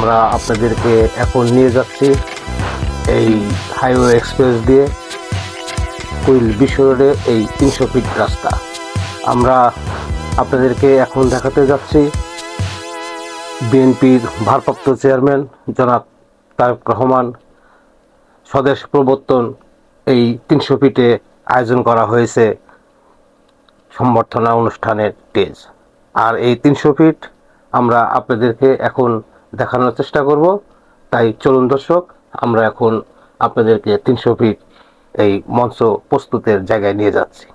আমরা আপনাদেরকে এখন নিয়ে যাচ্ছি এই হাইওয়ে এক্সপ্রেস দিয়ে কুইল বিশ্ব রোডে এই 300 ফিট রাস্তা। আমরা আপনাদেরকে এখন দেখাতে যাচ্ছি বিএনপির ভারপ্রাপ্ত চেয়ারম্যান জনাব তারেক রহমান স্বদেশ প্রবর্তন এই 300 ফিটে আয়োজন করা হয়েছে সম্বর্ধনা অনুষ্ঠানের স্টেজ। আর এই 300 ফিট আমরা আপনাদেরকে এখন দেখানোর চেষ্টা করব। তাই চলুন দর্শক, আমরা এখন আপনাদেরকে 300 ফিট এই মঞ্চ প্রস্তুতের জায়গায় নিয়ে যাচ্ছি।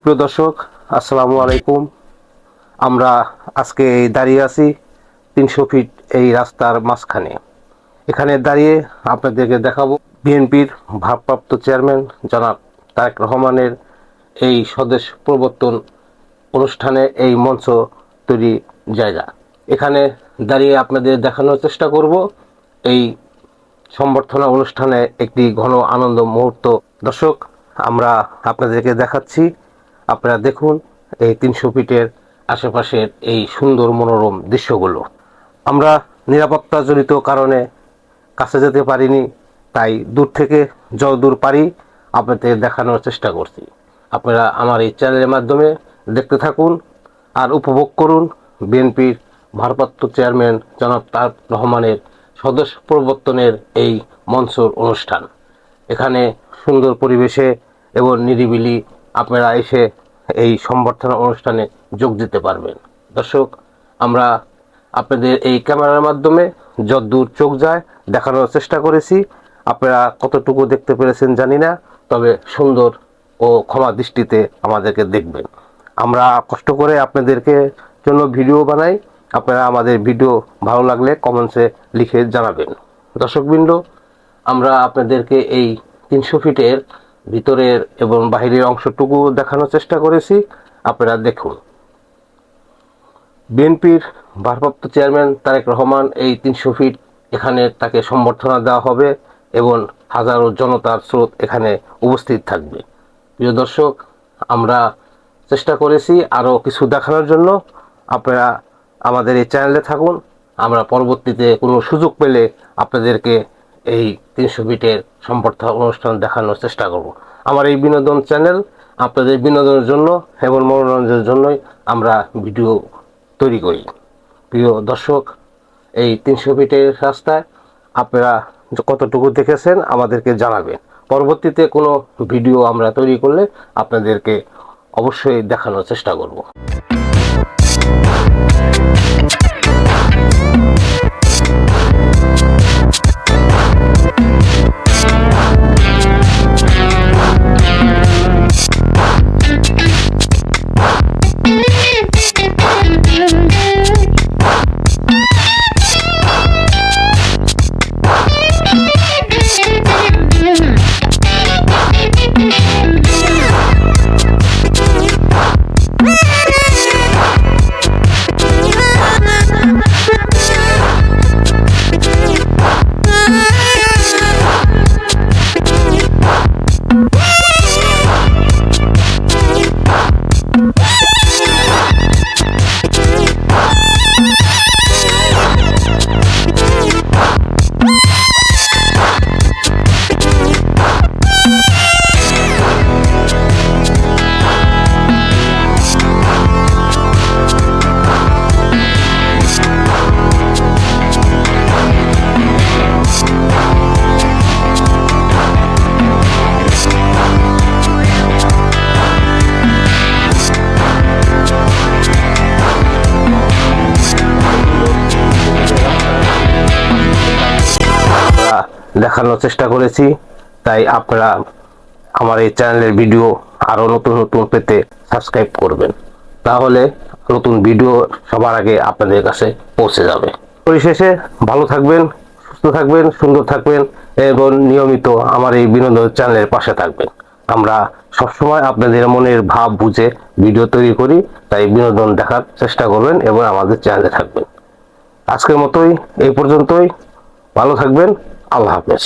প্রিয় দর্শক, আসসালামু আলাইকুম। আমরা আজকে দাঁড়িয়ে আছি 300 ফিট এই রাস্তার মাঝখানে। এখানে দাঁড়িয়ে আপনাদেরকে দেখাবো বিএনপির ভারপ্রাপ্ত চেয়ারম্যান জনাব তারেক রহমানের এই স্বদেশ প্রবর্তন অনুষ্ঠানে এই মঞ্চ তৈরি জায়গা। এখানে দাঁড়িয়ে আপনাদের দেখানোর চেষ্টা করব এই সম্বর্ধনা অনুষ্ঠানে একটি ঘন আনন্দ মুহূর্ত। দর্শক, আমরা আপনাদেরকে দেখাচ্ছি, আপনারা দেখুন এই 300 ফিটের আশেপাশের এই সুন্দর মনোরম দৃশ্যগুলো। আমরা নিরাপত্তাজনিত কারণে কাছে যেতে পারিনি, তাই দূর থেকে যতদূর পারি আপনাদের দেখানোর চেষ্টা করছি। আপনারা আমার এই চ্যানেলের মাধ্যমে দেখতে থাকুন আর উপভোগ করুন বিএনপির ভারপ্রাপ্ত চেয়ারম্যান জনাব তারেক রহমানের স্বদেশ প্রবর্তনের এই মঞ্চর অনুষ্ঠান। এখানে সুন্দর পরিবেশে এবং নিরিবিলি আপনারা এসে এই সম্বর্ধনা অনুষ্ঠানে যোগ দিতে পারবেন। দর্শক, আমরা আপনাদের এই ক্যামেরার মাধ্যমে যতদূর চোখ যায় দেখানোর চেষ্টা করেছি। আপনারা কতটুকু দেখতে পেরেছেন জানি না, তবে সুন্দর ও ক্ষমা দৃষ্টিতে আমাদেরকে দেখবেন। আমরা কষ্ট করে আপনাদেরকে জন্য ভিডিও বানাই। আপনারা আমাদের ভিডিও ভালো লাগলে কমেন্টসে লিখে জানাবেন। দর্শকবৃন্দ, আমরা আপনাদেরকে এই 300 ফিটের ভিতরের এবং বাহিরের অংশটুকু দেখানোর চেষ্টা করেছি। আপনারা দেখুন বিএনপির ভারপ্রাপ্ত চেয়ারম্যান তারেক রহমান এই 300 ফিট এখানে তাকে সম্বর্ধনা দেওয়া হবে এবং হাজারো জনতার স্রোত এখানে উপস্থিত থাকবে। প্রিয় দর্শক, আমরা চেষ্টা করেছি আরও কিছু দেখানোর জন্য। আপনারা আমাদের এই চ্যানেলে থাকুন। আমরা পরবর্তীতে কোনো সুযোগ পেলে আপনাদেরকে এই 300 ফিটের সম্বর্ধনা অনুষ্ঠান দেখানোর চেষ্টা করব। আমার এই বিনোদন চ্যানেল আপনাদের বিনোদনের জন্য এবং মনোরঞ্জনের জন্যই আমরা ভিডিও তৈরি করি। প্রিয় দর্শক, এই 300 ফিটের রাস্তায় আপনারা কতটুকু দেখেছেন আমাদেরকে জানাবেন। পরবর্তীতে কোনো ভিডিও আমরা তৈরি করলে আপনাদেরকে অবশ্যই দেখানোর চেষ্টা করব। দেখানোর চেষ্টা করেছি। তাই আপনারা আমার এই চ্যানেলের ভিডিও আরও নতুন নতুন পেতে সাবস্ক্রাইব করবেন, তাহলে নতুন ভিডিও সবার আগে আপনাদের কাছে পৌঁছে যাবে। পরিশেষে ভালো থাকবেন, সুস্থ থাকবেন, সুন্দর থাকবেন এবং নিয়মিত আমার এই বিনোদন চ্যানেলের পাশে থাকবেন। আমরা সবসময় আপনাদের মনের ভাব বুঝে ভিডিও তৈরি করি, তাই বিনোদন দেখার চেষ্টা করবেন এবং আমাদের চ্যানেলে থাকবেন। আজকের মতোই এই পর্যন্তই। ভালো থাকবেন। আল্লাহ হাফেজ।